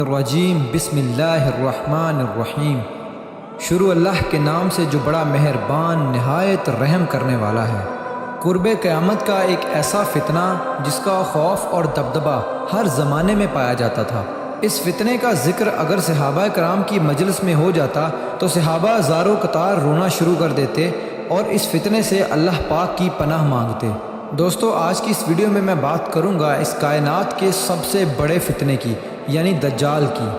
الرجیم بسم اللہ الرحمن الرحیم۔ شروع اللہ کے نام سے جو بڑا مہربان نہایت رحم کرنے والا ہے۔ قرب قیامت کا ایک ایسا فتنہ جس کا خوف اور دبدبہ ہر زمانے میں پایا جاتا تھا۔ اس فتنے کا ذکر اگر صحابہ کرام کی مجلس میں ہو جاتا تو صحابہ زاروں قطار رونا شروع کر دیتے اور اس فتنے سے اللہ پاک کی پناہ مانگتے۔ دوستو، آج کی اس ویڈیو میں بات کروں گا اس کائنات کے سب سے بڑے فتنے کی، یعنی دجال کی۔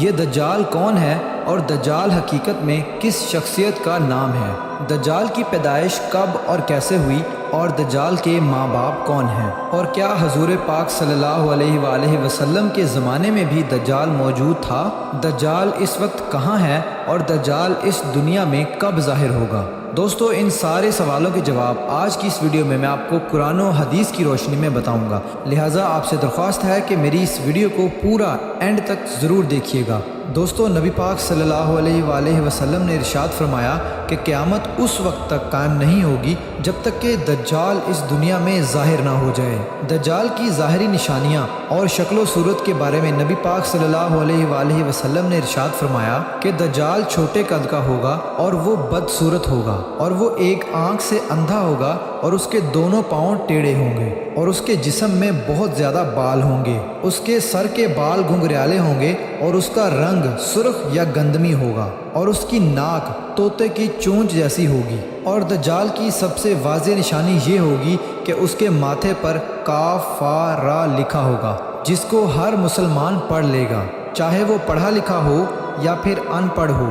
یہ دجال کون ہے اور دجال حقیقت میں کس شخصیت کا نام ہے؟ دجال کی پیدائش کب اور کیسے ہوئی اور دجال کے ماں باپ کون ہیں؟ اور کیا حضور پاک صلی اللہ علیہ وآلہ وسلم کے زمانے میں بھی دجال موجود تھا؟ دجال اس وقت کہاں ہے اور دجال اس دنیا میں کب ظاہر ہوگا؟ دوستو، ان سارے سوالوں کے جواب آج کی اس ویڈیو میں آپ کو قرآن و حدیث کی روشنی میں بتاؤں گا، لہٰذا آپ سے درخواست ہے کہ میری اس ویڈیو کو پورا اینڈ تک ضرور دیکھیے گا۔ دوستو، نبی پاک صلی اللہ علیہ وآلہ وسلم نے ارشاد فرمایا کہ قیامت اس وقت تک قائم نہیں ہوگی جب تک کہ دجال اس دنیا میں ظاہر نہ ہو جائے۔ دجال کی ظاہری نشانیاں اور شکل و صورت کے بارے میں نبی پاک صلی اللہ علیہ وآلہ وسلم نے ارشاد فرمایا کہ دجال چھوٹے قد کا ہوگا اور وہ بدصورت ہوگا، اور وہ ایک آنکھ سے اندھا ہوگا اور اس کے دونوں پاؤں ٹیڑھے ہوں گے، اور اس کے جسم میں بہت زیادہ بال ہوں گے، اس کے سر کے بال گھنگریالے ہوں گے اور اس کا رنگ سرخ یا گندمی ہوگا، اور اس کی ناک طوطے کی چونچ جیسی ہوگی۔ اور دجال کی سب سے واضح نشانی یہ ہوگی کہ اس کے ماتھے پر کاف فا را لکھا ہوگا، جس کو ہر مسلمان پڑھ لے گا، چاہے وہ پڑھا لکھا ہو یا پھر ان پڑھ ہو،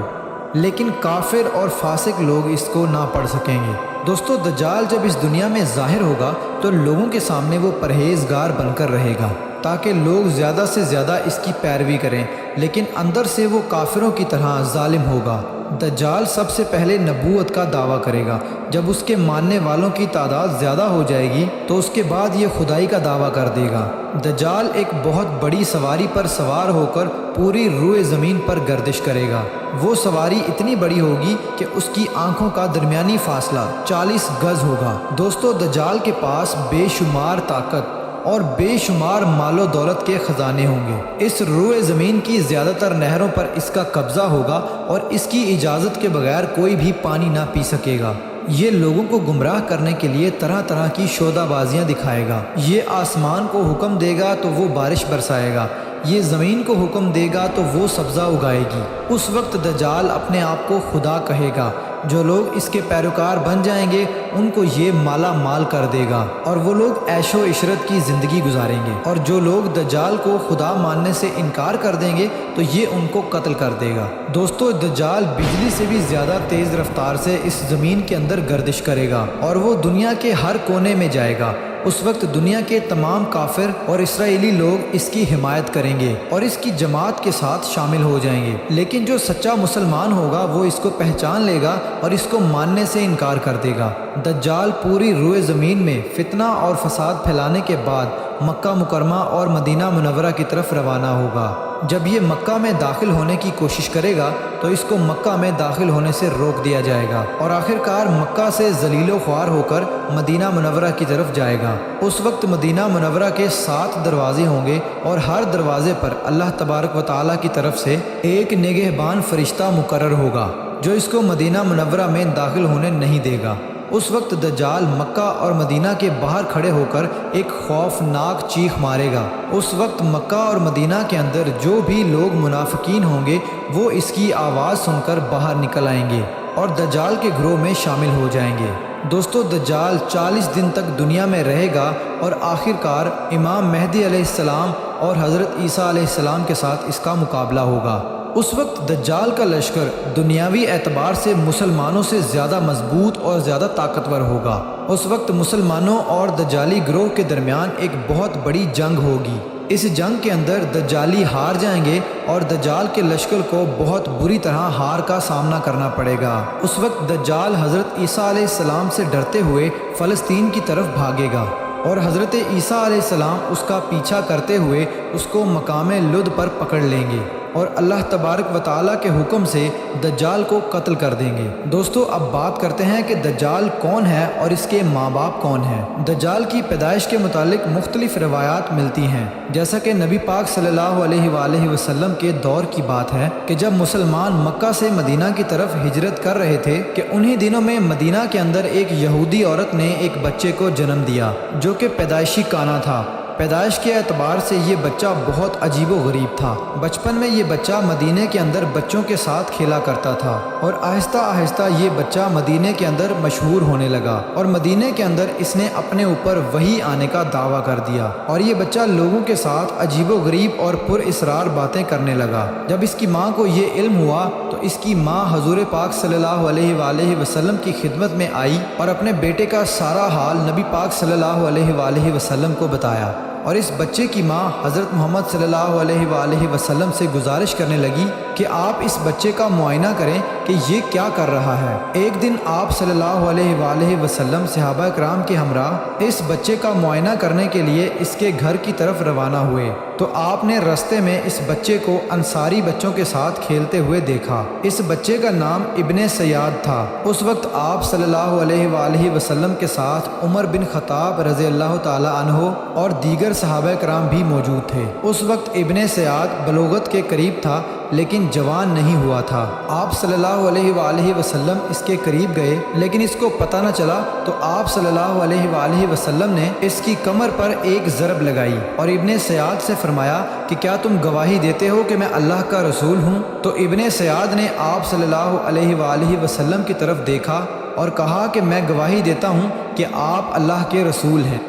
لیکن کافر اور فاسق لوگ اس کو نہ پڑھ سکیں گے۔ دوستو، دجال جب اس دنیا میں ظاہر ہوگا تو لوگوں کے سامنے وہ پرہیزگار بن کر رہے گا تاکہ لوگ زیادہ سے زیادہ اس کی پیروی کریں، لیکن اندر سے وہ کافروں کی طرح ظالم ہوگا۔ دجال سب سے پہلے نبوت کا دعویٰ کرے گا، جب اس کے ماننے والوں کی تعداد زیادہ ہو جائے گی تو اس کے بعد یہ خدائی کا دعویٰ کر دے گا۔ دجال ایک بہت بڑی سواری پر سوار ہو کر پوری روئے زمین پر گردش کرے گا۔ وہ سواری اتنی بڑی ہوگی کہ اس کی آنکھوں کا درمیانی فاصلہ 40 گز ہوگا۔ دوستو، دجال کے پاس بے شمار طاقت اور بے شمار مال و دولت کے خزانے ہوں گے۔ اس روئے زمین کی زیادہ تر نہروں پر اس کا قبضہ ہوگا اور اس کی اجازت کے بغیر کوئی بھی پانی نہ پی سکے گا۔ یہ لوگوں کو گمراہ کرنے کے لیے طرح طرح کی شودہ بازیاں دکھائے گا۔ یہ آسمان کو حکم دے گا تو وہ بارش برسائے گا، یہ زمین کو حکم دے گا تو وہ سبزہ اگائے گی۔ اس وقت دجال اپنے آپ کو خدا کہے گا۔ جو لوگ اس کے پیروکار بن جائیں گے ان کو یہ مالا مال کر دے گا اور وہ لوگ عیش و عشرت کی زندگی گزاریں گے، اور جو لوگ دجال کو خدا ماننے سے انکار کر دیں گے تو یہ ان کو قتل کر دے گا۔ دوستو، دجال بجلی سے بھی زیادہ تیز رفتار سے اس زمین کے اندر گردش کرے گا اور وہ دنیا کے ہر کونے میں جائے گا۔ اس وقت دنیا کے تمام کافر اور اسرائیلی لوگ اس کی حمایت کریں گے اور اس کی جماعت کے ساتھ شامل ہو جائیں گے، لیکن جو سچا مسلمان ہوگا وہ اس کو پہچان لے گا اور اس کو ماننے سے انکار کر دے گا۔ دجال پوری روئے زمین میں فتنہ اور فساد پھیلانے کے بعد مکہ مکرمہ اور مدینہ منورہ کی طرف روانہ ہوگا۔ جب یہ مکہ میں داخل ہونے کی کوشش کرے گا تو اس کو مکہ میں داخل ہونے سے روک دیا جائے گا اور آخرکار مکہ سے ذلیل و خوار ہو کر مدینہ منورہ کی طرف جائے گا۔ اس وقت مدینہ منورہ کے 7 دروازے ہوں گے اور ہر دروازے پر اللہ تبارک و تعالیٰ کی طرف سے ایک نگہبان فرشتہ مقرر ہوگا جو اس کو مدینہ منورہ میں داخل ہونے نہیں دے گا۔ اس وقت دجال مکہ اور مدینہ کے باہر کھڑے ہو کر ایک خوفناک چیخ مارے گا۔ اس وقت مکہ اور مدینہ کے اندر جو بھی لوگ منافقین ہوں گے وہ اس کی آواز سن کر باہر نکل آئیں گے اور دجال کے گروہ میں شامل ہو جائیں گے۔ دوستو، دجال 40 دن تک دنیا میں رہے گا اور آخرکار امام مہدی علیہ السلام اور حضرت عیسیٰ علیہ السلام کے ساتھ اس کا مقابلہ ہوگا۔ اس وقت دجال کا لشکر دنیاوی اعتبار سے مسلمانوں سے زیادہ مضبوط اور زیادہ طاقتور ہوگا۔ اس وقت مسلمانوں اور دجالی گروہ کے درمیان ایک بہت بڑی جنگ ہوگی۔ اس جنگ کے اندر دجالی ہار جائیں گے اور دجال کے لشکر کو بہت بری طرح ہار کا سامنا کرنا پڑے گا۔ اس وقت دجال حضرت عیسیٰ علیہ السلام سے ڈرتے ہوئے فلسطین کی طرف بھاگے گا اور حضرت عیسیٰ علیہ السلام اس کا پیچھا کرتے ہوئے اس کو مقام لد پر پکڑ لیں گے اور اللہ تبارک و تعالیٰ کے حکم سے دجال کو قتل کر دیں گے۔ دوستو اب بات کرتے ہیں کہ دجال کون ہے اور اس کے ماں باپ کون ہیں۔ دجال کی پیدائش کے متعلق مختلف روایات ملتی ہیں، جیسا کہ نبی پاک صلی اللہ علیہ وآلہ وسلم کے دور کی بات ہے کہ جب مسلمان مکہ سے مدینہ کی طرف ہجرت کر رہے تھے کہ انہی دنوں میں مدینہ کے اندر ایک یہودی عورت نے ایک بچے کو جنم دیا جو کہ پیدائشی کانا تھا۔ پیدائش کے اعتبار سے یہ بچہ بہت عجیب و غریب تھا۔ بچپن میں یہ بچہ مدینے کے اندر بچوں کے ساتھ کھیلا کرتا تھا اور آہستہ آہستہ یہ بچہ مدینے کے اندر مشہور ہونے لگا اور مدینے کے اندر اس نے اپنے اوپر وحی آنے کا دعویٰ کر دیا اور یہ بچہ لوگوں کے ساتھ عجیب و غریب اور پر اسرار باتیں کرنے لگا۔ جب اس کی ماں کو یہ علم ہوا تو اس کی ماں حضور پاک صلی اللہ علیہ وآلہ وسلم کی خدمت میں آئی اور اپنے بیٹے کا سارا حال نبی پاک صلی اللہ علیہ وآلہ وسلم کو بتایا، اور اس بچے کی ماں حضرت محمد صلی اللہ علیہ وآلہ وسلم سے گزارش کرنے لگی کہ آپ اس بچے کا معائنہ کریں کہ یہ کیا کر رہا ہے۔ ایک دن آپ صلی اللہ علیہ وآلہ وسلم صحابہ کرام کے ہمراہ اس بچے کا معائنہ کرنے کے لیے اس کے گھر کی طرف روانہ ہوئے تو آپ نے رستے میں اس بچے کو انصاری بچوں کے ساتھ کھیلتے ہوئے دیکھا۔ اس بچے کا نام ابن سیاد تھا۔ اس وقت آپ صلی اللہ علیہ وآلہ وسلم کے ساتھ عمر بن خطاب رضی اللہ تعالی عنہ اور دیگر صحابہ کرام بھی موجود تھے۔ اس وقت ابن سیاد بلوغت کے قریب تھا لیکن جوان نہیں ہوا تھا۔ آپ صلی اللہ علیہ وآلہ وسلم اس کے قریب گئے لیکن اس کو پتہ نہ چلا تو آپ صلی اللہ علیہ وآلہ وسلم نے اس کی کمر پر ایک ضرب لگائی اور ابن سیاد سے فرمایا کہ کیا تم گواہی دیتے ہو کہ میں اللہ کا رسول ہوں؟ تو ابن سیاد نے آپ صلی اللہ علیہ وآلہ وسلم کی طرف دیکھا اور کہا کہ میں گواہی دیتا ہوں کہ آپ اللہ کے رسول ہیں۔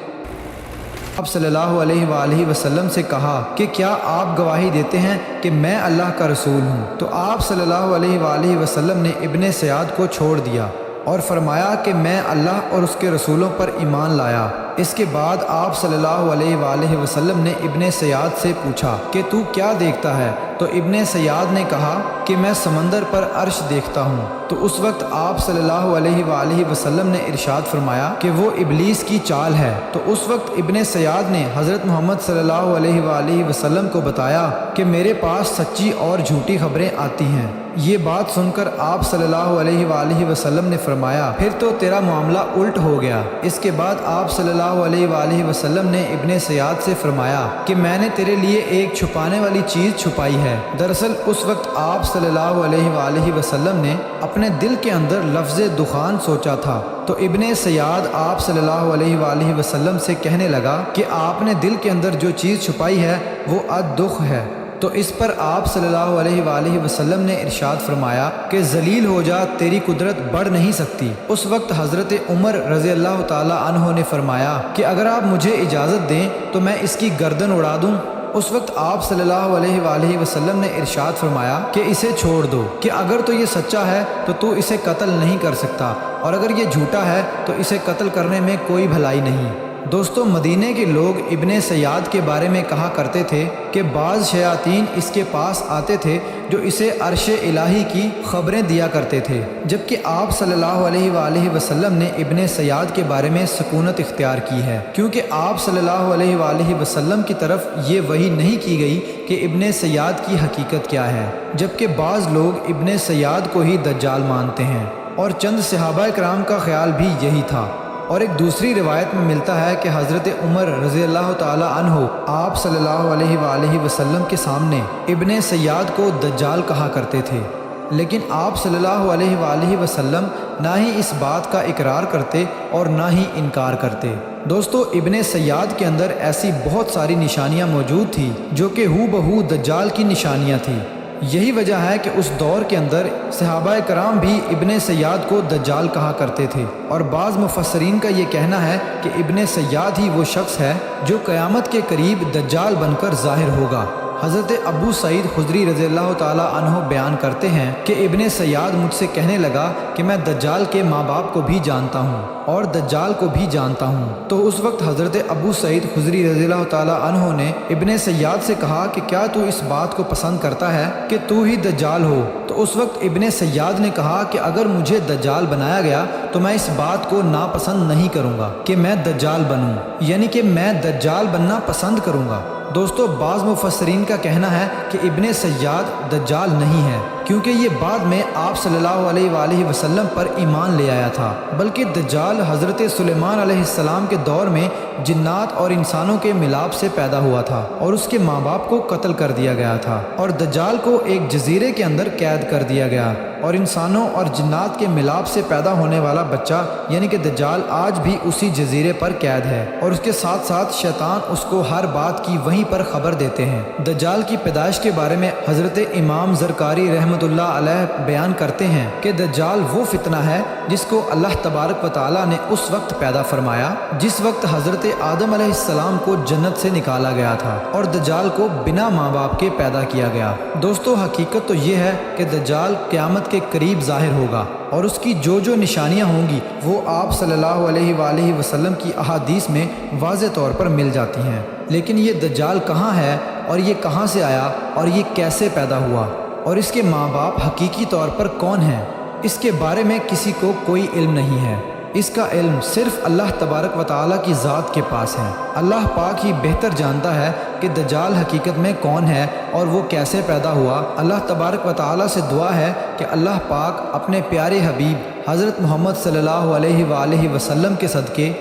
آپ صلی اللہ علیہ وآلہ وسلم سے کہا کہ کیا آپ گواہی دیتے ہیں کہ میں اللہ کا رسول ہوں؟ تو آپ صلی اللہ علیہ وآلہ وسلم نے ابن سیاد کو چھوڑ دیا اور فرمایا کہ میں اللہ اور اس کے رسولوں پر ایمان لایا۔ اس کے بعد آپ صلی اللہ علیہ وآلہ وسلم نے ابن سیاد سے پوچھا کہ تو کیا دیکھتا ہے؟ تو ابن سیاد نے کہا کہ میں سمندر پر عرش دیکھتا ہوں۔ تو اس وقت آپ صلی اللہ علیہ وآلہ وسلم نے ارشاد فرمایا کہ وہ ابلیس کی چال ہے۔ تو اس وقت ابن سیاد نے حضرت محمد صلی اللہ علیہ وآلہ وسلم کو بتایا کہ میرے پاس سچی اور جھوٹی خبریں آتی ہیں۔ یہ بات سن کر آپ صلی اللہ علیہ وآلہ وسلم نے فرمایا پھر تو تیرا معاملہ الٹ ہو گیا۔ اس کے بعد آپ صلی اللہ علیہ وآلہ وسلم نے ابن سیاد سے فرمایا کہ میں نے تیرے لیے ایک چھپانے والی چیز چھپائی ہے۔ دراصل اس وقت آپ صلی اللہ علیہ وآلہ وسلم نے اپنے دل کے اندر لفظ دخان سوچا تھا۔ تو ابن سیاد آپ صلی اللہ علیہ وآلہ وسلم سے کہنے لگا کہ آپ نے دل کے اندر جو چیز چھپائی ہے وہ الدخ ہے۔ تو اس پر آپ صلی اللہ علیہ وآلہ وسلم نے ارشاد فرمایا کہ ذلیل ہو جا، تیری قدرت بڑھ نہیں سکتی۔ اس وقت حضرت عمر رضی اللہ تعالی عنہ نے فرمایا کہ اگر آپ مجھے اجازت دیں تو میں اس کی گردن اڑا دوں۔ اس وقت آپ صلی اللہ علیہ وآلہ وسلم نے ارشاد فرمایا کہ اسے چھوڑ دو، کہ اگر تو یہ سچا ہے تو اسے قتل نہیں کر سکتا، اور اگر یہ جھوٹا ہے تو اسے قتل کرنے میں کوئی بھلائی نہیں۔ دوستو مدینے کے لوگ ابن سیاد کے بارے میں کہا کرتے تھے کہ بعض شیاطین اس کے پاس آتے تھے جو اسے عرش الہی کی خبریں دیا کرتے تھے، جبکہ آپ صلی اللہ علیہ وآلہ وسلم نے ابن سیاد کے بارے میں سکونت اختیار کی ہے، کیونکہ آپ صلی اللہ علیہ وآلہ وسلم کی طرف یہ وحی نہیں کی گئی کہ ابن سیاد کی حقیقت کیا ہے، جبکہ بعض لوگ ابن سیاد کو ہی دجال مانتے ہیں، اور چند صحابہ کرام کا خیال بھی یہی تھا۔ اور ایک دوسری روایت میں ملتا ہے کہ حضرت عمر رضی اللہ تعالی عنہ آپ صلی اللہ علیہ وآلہ وسلم کے سامنے ابن سیاد کو دجال کہا کرتے تھے، لیکن آپ صلی اللہ علیہ وآلہ وسلم نہ ہی اس بات کا اقرار کرتے اور نہ ہی انکار کرتے۔ دوستو ابن سیاد کے اندر ایسی بہت ساری نشانیاں موجود تھیں جو کہ ہو بہو دجال کی نشانیاں تھیں۔ یہی وجہ ہے کہ اس دور کے اندر صحابہ کرام بھی ابن سیاد کو دجال کہا کرتے تھے، اور بعض مفسرین کا یہ کہنا ہے کہ ابن سیاد ہی وہ شخص ہے جو قیامت کے قریب دجال بن کر ظاہر ہوگا۔ حضرت ابو سعید خدری رضی اللہ تعالیٰ عنہ بیان کرتے ہیں کہ ابن سیاد مجھ سے کہنے لگا کہ میں دجال کے ماں باپ کو بھی جانتا ہوں اور دجال کو بھی جانتا ہوں۔ تو اس وقت حضرت ابو سعید خدری رضی اللہ تعالیٰ عنہ نے ابن سیاد سے کہا کہ کیا تو اس بات کو پسند کرتا ہے کہ تو ہی دجال ہو؟ تو اس وقت ابن سیاد نے کہا کہ اگر مجھے دجال بنایا گیا تو میں اس بات کو ناپسند نہیں کروں گا کہ میں دجال بنوں، یعنی کہ میں دجال بننا پسند کروں گا۔ دوستو، بعض مفسرین کا کہنا ہے کہ ابن سیاد دجال نہیں ہے، کیونکہ یہ بعد میں آپ صلی اللہ علیہ وآلہ وسلم پر ایمان لے آیا تھا، بلکہ دجال حضرت سلیمان علیہ السلام کے دور میں جنات اور انسانوں کے ملاپ سے پیدا ہوا تھا اور اس کے ماں باپ کو قتل کر دیا گیا تھا، اور دجال کو ایک جزیرے کے اندر قید کر دیا گیا، اور انسانوں اور جنات کے ملاپ سے پیدا ہونے والا بچہ یعنی کہ دجال آج بھی اسی جزیرے پر قید ہے، اور اس کے ساتھ ساتھ شیطان اس کو ہر بات کی وہیں پر خبر دیتے ہیں۔ دجال کی پیدائش کے بارے میں حضرت امام زرکاری رحمۃ اللہ علیہ بیان کرتے ہیں کہ دجال وہ فتنہ ہے جس کو اللہ تبارک و تعالیٰ نے اس وقت پیدا فرمایا جس وقت حضرت آدم علیہ السلام کو جنت سے نکالا گیا تھا، اور دجال کو بنا ماں باپ کے پیدا کیا گیا۔ دوستو، حقیقت تو یہ ہے کہ دجال قیامت کے قریب ظاہر ہوگا، اور اس کی جو نشانیاں ہوں گی وہ آپ صلی اللہ علیہ وآلہ وسلم کی احادیث میں واضح طور پر مل جاتی ہیں۔ لیکن یہ دجال کہاں ہے اور یہ کہاں سے آیا اور یہ کیسے پیدا ہوا اور اس کے ماں باپ حقیقی طور پر کون ہیں، اس کے بارے میں کسی کو کوئی علم نہیں ہے۔ اس کا علم صرف اللہ تبارک و تعالیٰ کی ذات کے پاس ہے۔ اللہ پاک ہی بہتر جانتا ہے کہ دجال حقیقت میں کون ہے اور وہ کیسے پیدا ہوا۔ اللہ تبارک و تعالیٰ سے دعا ہے کہ اللہ پاک اپنے پیارے حبیب حضرت محمد صلی اللہ علیہ وآلہ وسلم کے صدقے